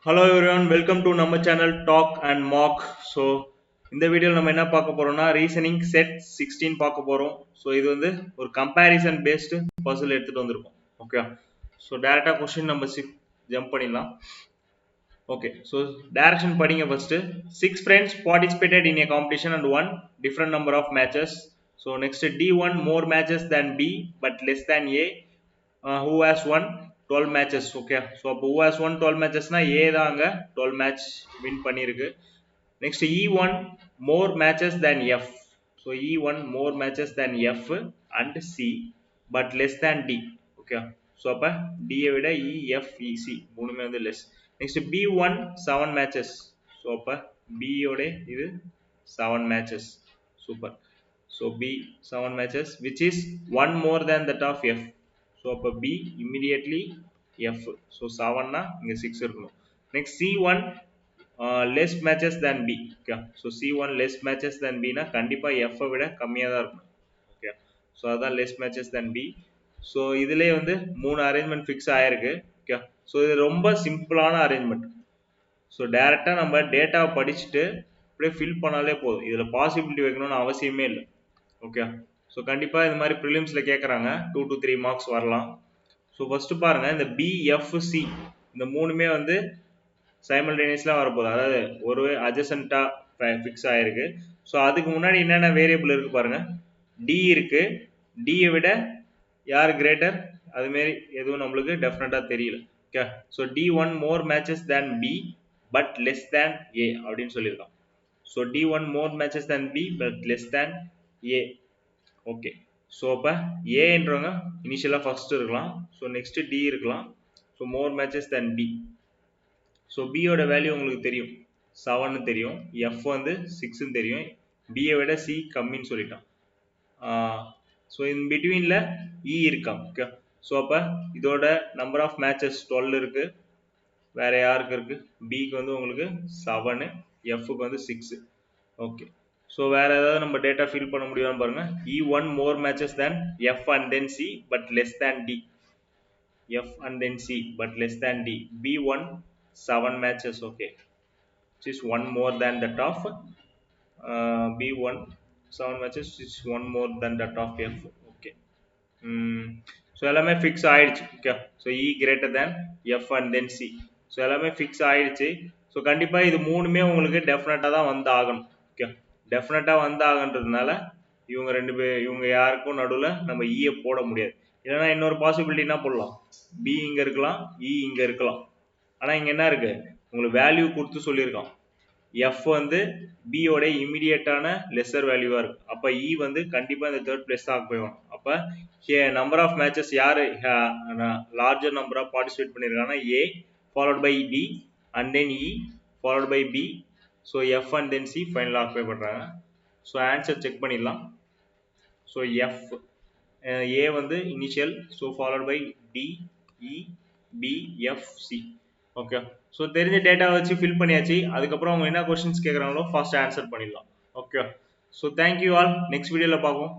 Hello everyone, welcome to நம்ம channel Talk and Mock. So இந்த வீடியோல நம்ம என்ன பார்க்க போறோம்னா ரீசனிங் செட் 16 பார்க்க போறோம். ஸோ இது வந்து ஒரு கம்பேரிசன் பேஸ்டு பசில் எடுத்துட்டு வந்திருக்கோம். ஓகே, ஸோ டேரக்டா கொஸ்டின் நம்பர் 6 ஜம்ப் பண்ணிடலாம். ஓகே, ஸோ டைரக்ஷன் படிங்க first. 6 friends participated in a competition and won different number of matches. So next D won more matches than B but less than A. Who has won 12 matches. Okay, so அப்போ who has won 12 matchesனா A தான் அங்க 12 match win பண்ணிருக்கு. Next E won more matches than F. So E won more matches than F and C but less than D. Okay, so அப்ப D விட E, F, E, C மூணுமே வந்து less. Next B won 7 matches. So அப்ப B ஓட இது 7 matches. Super. So B 7 matches which is one more than that of F. So அப்ப B immediately F. So 7 னா இங்க 6 இருக்கணும். Next C1 less matches than B. Okay, so C1 less matches than B னா கண்டிப்பா F விட கம்மியா தான் இருக்கும். Okay, so அதான் less matches than B. So இதுலயே வந்து மூணு அரேஞ்ச்மெண்ட் ஃபிக்ஸ் ஆயிருக்கு. Okay, so இது ரொம்ப சிம்பிளான அரேஞ்ச்மெண்ட். ஸோ டேரெக்டாக நம்ம டேட்டாவை படிச்சுட்டு அப்படியே ஃபில் பண்ணாலே போதும். இதில் பாசிபிலிட்டி வைக்கணும்னு அவசியமே இல்லை. ஓகே, ஸோ கண்டிப்பாக இந்த மாதிரி ப்ரிலிம்ஸில் கேட்குறாங்க, 2 to 3 மார்க்ஸ் வரலாம். ஸோ ஃபஸ்ட்டு பாருங்கள், இந்த பிஎஃப்சி இந்த மூணுமே வந்து சைமல்டேனியஸ்லாம் வரப்போகுது. அதாவது ஒரு அட்ஜசண்ட்டாக ஃபிக்ஸ் ஆகிருக்கு. ஸோ அதுக்கு முன்னாடி என்னென்ன வேரியபிள் இருக்குது பாருங்கள். டி இருக்குது, டியை விட யார் கிரேட்டர் அதுமாரி எதுவும் நம்மளுக்கு டெஃபினட்டாக தெரியல. Okay, so D won more matches than B but less than A அப்படின்னு சொல்லியிருக்கான். So D won more matches than B but less than A. Okay, so அப்போ ஏன்றவங்க இனிஷியலாக ஃபர்ஸ்ட் இருக்கலாம். ஸோ நெக்ஸ்ட் டி இருக்கலாம். So more matches than B. So பியோட value உங்களுக்கு தெரியும், 7 தெரியும். எஃப் வந்து 6 தெரியும். பியை விட சி கம்மின்னு சொல்லிட்டான். ஸோ இன் பிட்வீனில் இ இருக்கான். ஓகே, ஸோ அப்போ இதோட நம்பர் ஆஃப் மேட்சஸ் 12 இருக்கு. வேற யாருக்கு இருக்கு? பிக்கு வந்து உங்களுக்கு 7, எஃப்க்கு வந்து 6. ஓகே, ஸோ வேற ஏதாவது நம்ம டேட்டா ஃபில் பண்ண முடியும்னு பாருங்க. E won more matches than F and then C but less than D. F and then C but less than D. B won 7 matches. Okay, which is one more than that of B1 7 matches is one more than that of F. Okay, so எல்லாமே fix ஆயிடுச்சு. Okay, so E greater than F and then C. So எல்லாமே fix ஆயிடுச்சு. So கண்டிப்பாக இது மூணுமே உங்களுக்கு டெஃபினட்டாக தான் வந்து ஆகணும். ஓகே, டெஃபினட்டாக வந்து ஆகன்றதுனால இவங்க ரெண்டு பேர் இவங்க யாருக்கும் நடுவில் நம்ம இயை போட முடியாது. இல்லைன்னா இன்னொரு பாசிபிலிட்டி என்ன போடலாம், பி இங்கே இருக்கலாம், இ இங்கே இருக்கலாம். ஆனால் இங்கே என்ன இருக்கு, உங்களுக்கு வேல்யூ கொடுத்து சொல்லியிருக்கான். எஃப் வந்து பியோட இமீடியட்டான லெஸர் வேல்யூவாக இருக்கு. அப்போ இ வந்து கண்டிப்பாக இந்த தேர்ட் பிளேஸ் தான் போயிடும். அப்போ நம்பர் ஆஃப் மேட்சஸ் யார் லார்ஜர் நம்பர் ஆஃப் பார்ட்டிசிபேட் பண்ணியிருக்காங்கன்னா A followed by D and then E followed by B. So F and then C ஃபைனலாக ஆக்குபை பண்ணுறாங்க. ஸோ ஆன்சர் செக் பண்ணிடலாம். ஸோ எஃப் ஏ வந்து initial, so followed by D, E, B, F, C. Okay, so தெரிஞ்ச data வச்சு fill பண்ணியாச்சு. அதுக்கப்புறம் அவங்க என்ன கொஸ்டின்ஸ் கேட்குறாங்களோ ஃபாஸ்ட் ஆன்சர் பண்ணிடலாம். Okay, so thank you all. Next வீடியோவில் பார்ப்போம்.